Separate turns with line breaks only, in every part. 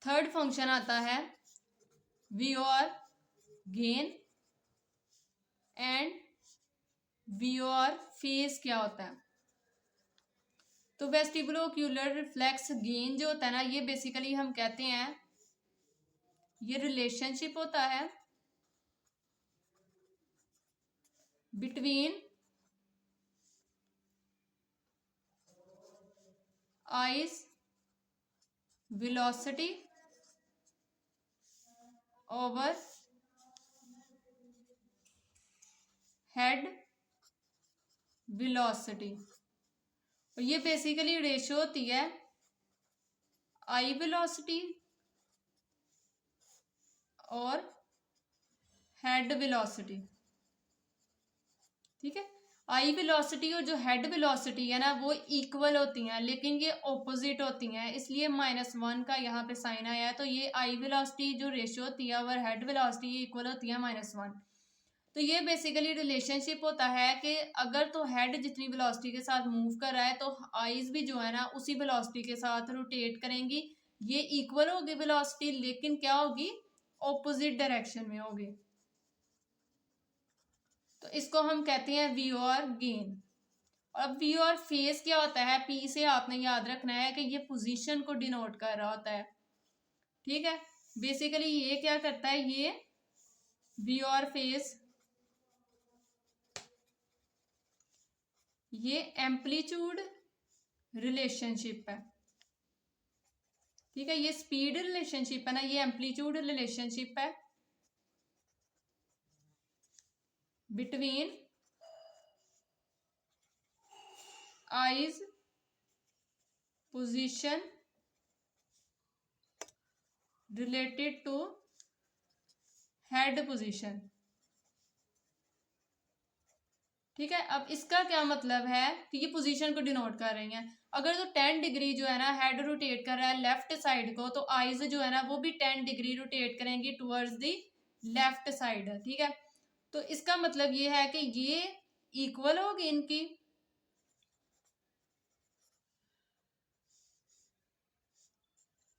Third function आता है we और गेन एंड वी और फेज क्या होता है। तो वेस्टिबुलोक्यूलर रिफ्लेक्स गेन जो होता है ना, ये बेसिकली हम कहते हैं ये रिलेशनशिप होता है between eyes velocity over head velocity. और ये बेसिकली रेशियो होती है आई वेलोसिटी और हेड वेलोसिटी। ठीक है, आई वेलोसिटी और जो हेड वेलोसिटी है ना वो इक्वल होती हैं, लेकिन ये ऑपोजिट होती हैं, इसलिए -1 का यहाँ पे साइन आया है। तो ये आई वेलोसिटी जो रेशियो होती है और हेड वेलोसिटी ये इक्वल होती है -1। तो ये बेसिकली रिलेशनशिप होता है कि अगर तो हेड जितनी वेलोसिटी के साथ मूव कर रहा है तो आईज भी जो है ना उसी वेलोसिटी के साथ रोटेट करेंगी। ये इक्वल होगी वेलोसिटी, लेकिन क्या होगी, ऑपोजिट डायरेक्शन में होगी। तो इसको हम कहते हैं वी और गेन। और अब वी और फेज क्या होता है, पी से आपने याद रखना है कि ये पोजीशन को डिनोट कर रहा होता है। ठीक है, बेसिकली ये क्या करता है, ये वी और फेज ये एम्पलीट्यूड रिलेशनशिप है। ठीक है, ये स्पीड रिलेशनशिप है ना, ये एम्पलीट्यूड रिलेशनशिप है between eyes position related to head position. ठीक है, अब इसका क्या मतलब है कि ये पोजीशन को डिनोट कर रही हैं। अगर तो 10 डिग्री जो है ना हेड रोटेट कर रहा है लेफ्ट साइड को, तो आईज जो है ना वो भी 10 डिग्री रोटेट करेंगी टुवर्ड्स द लेफ्ट साइड। ठीक है, तो इसका मतलब ये है कि ये इक्वल होगी इनकी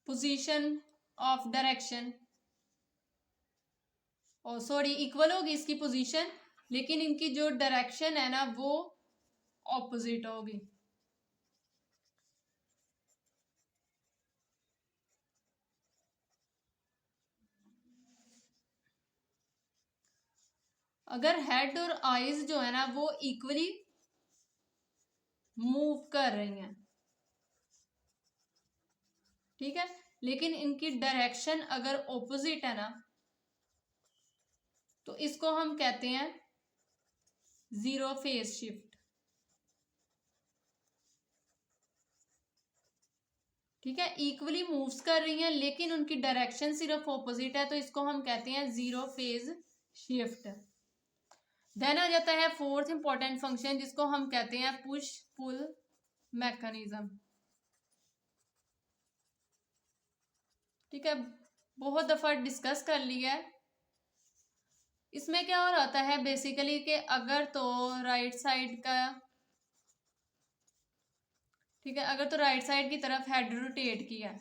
पोजीशन ऑफ डायरेक्शन, और सॉरी इक्वल होगी इसकी पोजीशन, लेकिन इनकी जो डायरेक्शन है ना वो ऑपोजिट होगी। अगर हेड और आईज जो है ना वो इक्वली मूव कर रही हैं, ठीक है, लेकिन इनकी डायरेक्शन अगर ऑपोजिट है ना तो इसको हम कहते हैं जीरो फेज शिफ्ट। ठीक है, इक्वली मूव्स कर रही हैं लेकिन उनकी डायरेक्शन सिर्फ ऑपोजिट है, तो इसको हम कहते हैं जीरो फेज शिफ्ट। देन आ जाता है फोर्थ इंपॉर्टेंट फंक्शन जिसको हम कहते हैं पुश पुल मैकेनिज्म। ठीक है, बहुत दफा डिस्कस कर लिया है। इसमें क्या हो रहा है बेसिकली कि अगर तो राइट साइड का, ठीक है, अगर तो राइट साइड की तरफ हेड रोटेट किया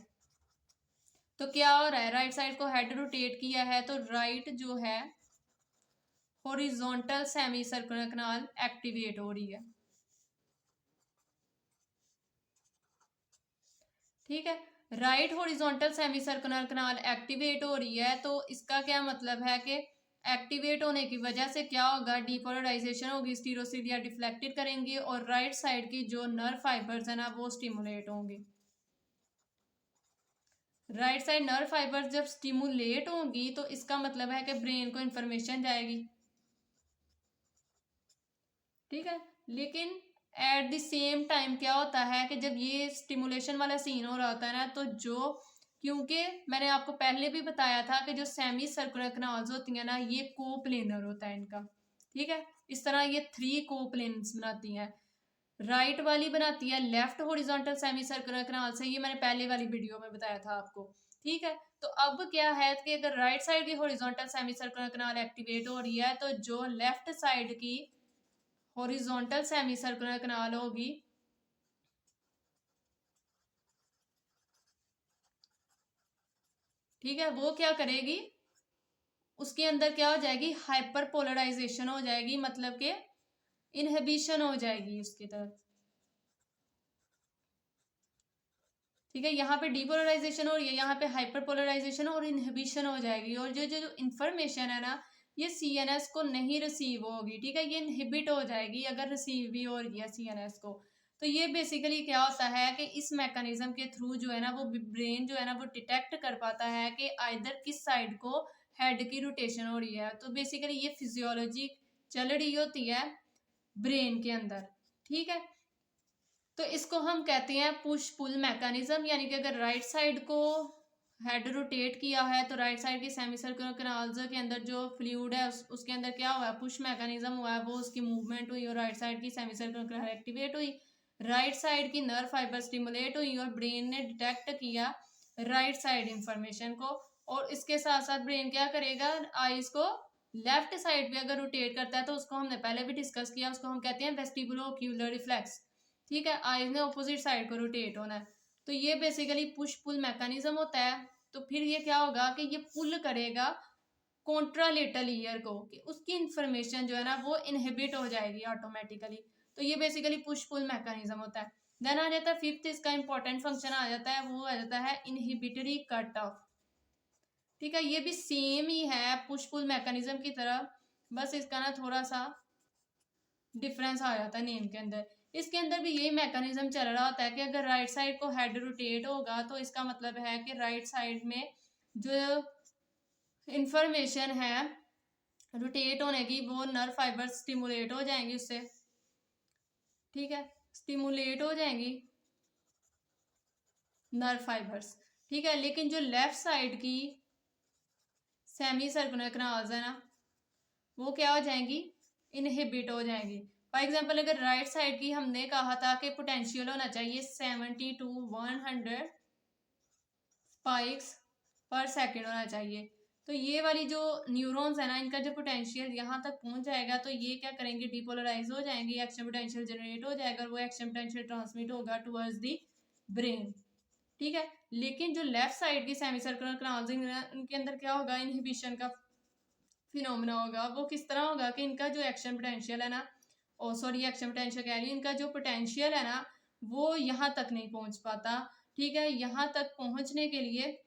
तो क्या हो रहा है, राइट साइड को हेड रोटेट किया है तो राइट जो है horizontal semi circular canal activate हो रही है। ठीक है, right horizontal semi circular canal activate हो रही है, तो इसका क्या मतलब है कि एक्टिवेट होने की वजह से क्या होगा, डिपोलराइजेशन होगी, स्टीरोसिलिया डिफ्लेक्टेड करेंगे और राइट साइड की जो नर्व फाइबर्स है ना वो स्टिमुलेट होंगे। राइट साइड नर्व फाइबर्स जब स्टिमुलेट होंगी तो इसका मतलब है कि ब्रेन को इंफॉर्मेशन जाएगी। ठीक है, लेकिन एट द सेम टाइम क्या होता है कि जब ये स्टिमुलेशन वाला सीन हो रहा होता है ना तो जो, क्योंकि मैंने आपको पहले भी बताया था कि जो सेमी सर्कुलर कैनाल्स होती हैं ना ये कोप्लेनर होता है इनका। ठीक है, इस तरह ये 3 कोप्लेन्स बनाती हैं। राइट वाली बनाती है left horizontal semi circular canal से, ये मैंने पहले वाली वीडियो में बताया था आपको। ठीक है, तो अब क्या है कि अगर राइट साइड की horizontal semi circular canal activate हो रही है तो जो लेफ्ट साइड की हॉरिजॉन्टल सेमी सर्कुलर कैनाल होगी ठीक है, वो क्या करेगी, उसके अंदर क्या हो जाएगी, हाइपर पोलराइजेशन हो जाएगी, मतलब कि इनहिबिशन हो जाएगी उसकी तरफ। ठीक है, यहाँ पे डीपोलराइजेशन हो रही है, यहाँ पे हाइपर पोलराइजेशन और इनहिबिशन हो जाएगी, और जो जो जो इंफॉर्मेशन है ना ये सीएनएस को नहीं रिसीव होगी। ठीक है, ये इनहिबिट हो जाएगी अगर रिसीव भी हो रही है सीएनएस को। तो ये बेसिकली क्या होता है कि इस मैकेनिज्म के थ्रू जो है ना वो ब्रेन जो है ना वो डिटेक्ट कर पाता है कि आइदर किस साइड को हेड की रोटेशन हो रही है। तो बेसिकली ये फिजियोलॉजी चल रही होती है ब्रेन के अंदर। ठीक है, तो इसको हम कहते हैं पुश पुल मैकेनिज्म, यानी कि अगर राइट साइड को हेड रोटेट किया है तो राइट साइड के सेमी सर्कुलर कैनाल्स के अंदर जो फ्लूइड है उसके अंदर क्या हुआ है, पुश मैकेनिज्म हुआ है, वो उसकी मूवमेंट हुई और राइट साइड की सेमी सर्कुलर कैनाल एक्टिवेट हुई, राइट साइड की नर्व फाइबर स्टिमुलेट हुई और ब्रेन ने डिटेक्ट किया राइट साइड इंफॉर्मेशन को। और इसके साथ साथ ब्रेन क्या करेगा, आईज को लेफ्ट साइड पे अगर रोटेट करता है तो उसको हमने पहले भी डिस्कस किया, उसको हम कहते हैं वेस्टिबुलो ओक्यूलर रिफ्लेक्स। ठीक है, आईज ने ऑपोजिट साइड को रोटेट होना है। तो ये बेसिकली पुश पुल मैकेनिज्म होता है। तो फिर ये क्या होगा कि ये पुल करेगा कॉन्ट्रालेटरल ईयर को, कि उसकी इंफॉर्मेशन जो है ना वो इनहिबिट हो जाएगी ऑटोमेटिकली। तो ये बेसिकली पुश पुल मैकेनिज्म होता है। देन आ जाता है फिफ्थ, इसका इंपॉर्टेंट फंक्शन आ जाता है, वो आ जाता है इनहिबिटरी कट ऑफ। ठीक है, ये भी सेम ही है पुश पुल मैकेनिज्म की तरह, बस इसका ना थोड़ा सा डिफरेंस आ जाता है नेम के अंदर। इसके अंदर भी यही मैकेनिज्म चल रहा होता है कि अगर राइट साइड को हेड रोटेट होगा तो इसका मतलब है कि राइट साइड में जो इंफॉर्मेशन है रोटेट होने की वो नर्व फाइबर स्टिमुलेट हो जाएंगी उससे। ठीक है, स्टिमुलेट हो जाएंगी नर्व फाइबर्स। ठीक है, लेकिन जो लेफ्ट साइड की सेमी सर्कुलर कैनाल्स है ना वो क्या हो जाएंगी, इनहिबिट हो जाएंगी। फॉर एग्जाम्पल अगर राइट साइड की हमने कहा था कि पोटेंशियल होना चाहिए 70 to 100 स्पाइक्स पर सेकेंड होना चाहिए, तो ये वाली जो न्यूरॉन्स है ना इनका जो पोटेंशियल यहाँ तक पहुंच जाएगा तो ये क्या करेंगे, डिपोलराइज हो जाएंगे, एक्शन पोटेंशियल जनरेट हो जाएगा और वो एक्शन पोटेंशियल ट्रांसमिट होगा टुवर्ड्स दी ब्रेन। ठीक है, लेकिन जो लेफ्ट साइड की सेमी सर्कुलर कैनाल्स इनके अंदर क्या होगा, इनहिबिशन का फिनोमेना होगा। वो किस तरह होगा कि इनका जो एक्शन पोटेंशियल है ना, ओ सॉरी एक्शन पोटेंशियल कह रही हूँ, इनका जो पोटेंशियल है ना वो यहाँ तक नहीं पहुँच पाता। ठीक है, यहाँ तक पहुँचने के लिए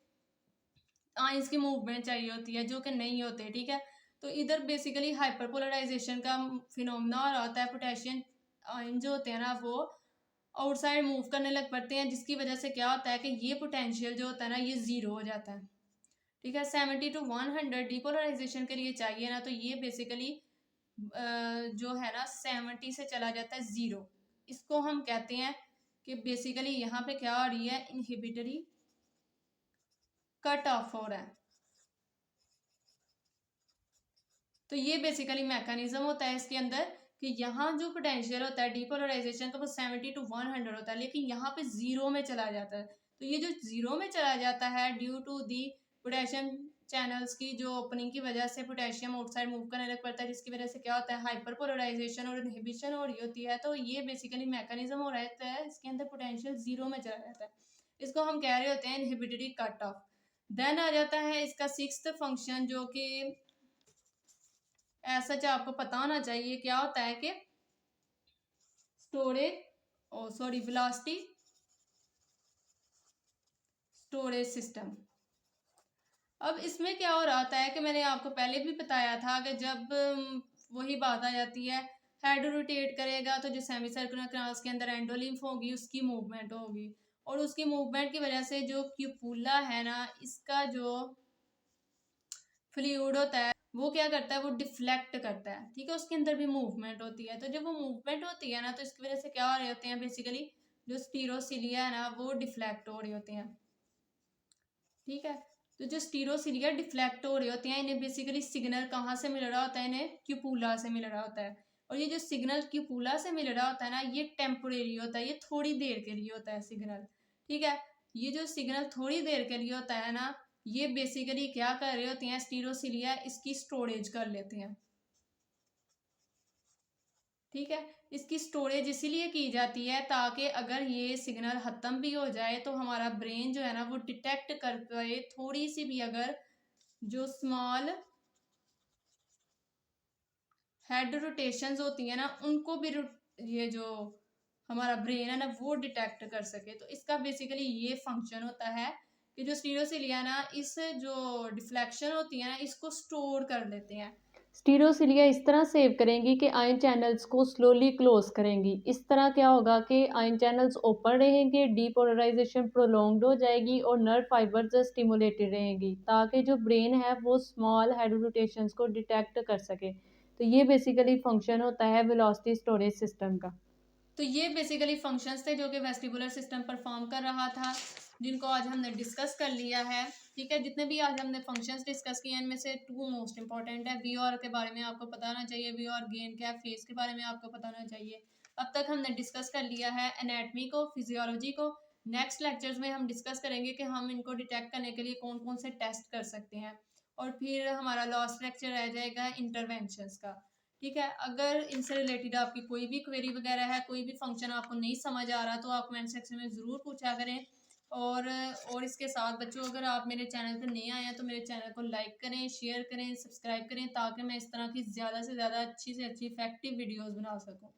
आइंस की मूवमेंट चाहिए होती है जो कि नहीं होते। ठीक है, तो इधर बेसिकली हाइपरपोलराइजेशन का फिनोमेना हो रहा होता है, पोटेशियम आयन जो होते हैं ना वो आउटसाइड मूव करने लग पड़ते हैं, जिसकी वजह से क्या होता है कि ये पोटेंशियल जो होता है ना ये जीरो हो जाता है। ठीक है, 70 to 100 डिपोलराइजेशन के लिए चाहिए ना, तो ये बेसिकली जो है ना 70 से चला जाता है जीरो। इसको हम कहते हैं कि बेसिकली यहाँ पे क्या हो रही है, इनहिबिटरी कट ऑफ हो रहा है। तो ये बेसिकली मैकेनिज्म होता है इसके अंदर कि यहाँ जो पोटेंशियल होता है डिपोलराइजेशन का वो 70 to 100 होता है, लेकिन यहाँ पे जीरो में चला जाता है। तो ये जो जीरो में चला जाता है due to the potassium channels की जो ओपनिंग की वजह से पोटेशियम आउटसाइड मूव करने लग पड़ता है, जिसकी वजह से क्या होता है, हाइपरपोलराइजेशन और इनहिबिशन हो रही होती है। तो ये बेसिकली मैकेनिज्म हो रहता है, इसके अंदर पोटेंशियल जीरो में चला जाता है। इसको हम कह रहे होते हैं इनहिबिटरी कट ऑफ। देन आ जाता है इसका सिक्स्थ फंक्शन, जो कि ऐसा जो आपको पता होना चाहिए, क्या होता है कि वेलोसिटी स्टोरेज सिस्टम। अब इसमें क्या हो रहा होता है कि मैंने आपको पहले भी बताया था कि जब वही बात आ जाती है, हेड रोटेट करेगा तो जो सेमी सर्कुलर कैनाल्स के अंदर एंडोलिम्फ होगी उसकी मूवमेंट होगी, और उसकी मूवमेंट की वजह से जो क्यूपुला है ना इसका जो फ्लूइड होता है वो क्या करता है, वो डिफ्लेक्ट करता है। ठीक है, उसके अंदर भी मूवमेंट होती है। तो जब वो मूवमेंट होती है ना तो इसकी वजह से क्या हो रहे होते हैं, बेसिकली जो स्टीरोसिलिया है ना वो डिफ्लेक्ट हो रही होती हैं। ठीक है, तो जो स्टीरोसिलिया डिफ्लेक्ट हो रही होती हैं इन्हें बेसिकली सिग्नल कहाँ से मिल रहा होता है, इन्हें क्यूपुला से मिल रहा होता है। और ये जो सिग्नल क्यूपुला से मिल रहा होता है ना ये टेम्पोरेरी होता है, ये थोड़ी देर के लिए होता है सिग्नल। ठीक है, ये जो सिग्नल थोड़ी देर के लिए होता है ना ये बेसिकली क्या कर रहे होते हैं, स्टीरोसिलिया इसकी स्टोरेज कर लेते हैं। ठीक है। इसकी स्टोरेज इसीलिए की जाती है ताकि अगर ये सिग्नल ख़त्म भी हो जाए तो हमारा ब्रेन जो है ना वो डिटेक्ट कर पाए, थोड़ी सी भी अगर जो स्मॉल हेड रोटेशंस होती है ना उनको भी ये जो हमारा ब्रेन है ना वो डिटेक्ट कर सके। तो इसका बेसिकली ये फंक्शन होता है कि जो स्टीरियोसिलिया ना इस जो डिफ्लेक्शन होती है ना इसको स्टोर कर लेते हैं। स्टीरियोसिलिया इस तरह सेव करेंगी कि आयन चैनल्स को स्लोली क्लोज करेंगी। इस तरह क्या होगा कि आयन चैनल्स ओपन रहेंगे, डीपोलराइजेशन प्रोलॉन्ग्ड हो जाएगी और नर्व फाइबर्स स्टिमुलेटेड रहेंगी ताकि जो ब्रेन है वो स्मॉल हेड रोटेशंस को डिटेक्ट कर सके। तो ये बेसिकली फंक्शन होता है वेलोसिटी स्टोरेज सिस्टम का। तो ये बेसिकली फंक्शंस थे जो कि वेस्टिबुलर सिस्टम परफॉर्म कर रहा था, जिनको आज हमने डिस्कस कर लिया है। ठीक है, जितने भी आज हमने फंक्शंस डिस्कस किए हैं इनमें से 2 मोस्ट इंपॉर्टेंट है। वीओआर के बारे में आपको पता होना चाहिए, वीओआर गेन क्या है, फेज के बारे में आपको पता होना चाहिए। अब तक हमने डिस्कस कर लिया है एनाटमी को, फिजियोलॉजी को। नेक्स्ट लेक्चर्स में हम डिस्कस करेंगे कि हम इनको डिटेक्ट करने के लिए कौन कौन से टेस्ट कर सकते हैं। और फिर हमारा लास्ट लेक्चर रह जाएगा इंटरवेंशंस का। ठीक है, अगर इनसे रिलेटेड आपकी कोई भी क्वेरी वगैरह है, कोई भी फंक्शन आपको नहीं समझ आ रहा तो आप कमेंट सेक्शन में ज़रूर पूछा करें। और इसके साथ बच्चों अगर आप मेरे चैनल पर नए आए हैं तो मेरे चैनल को लाइक करें, शेयर करें, सब्सक्राइब करें ताकि मैं इस तरह की ज़्यादा से ज़्यादा अच्छी से अच्छी इफेक्टिव वीडियोज़ बना सकूँ।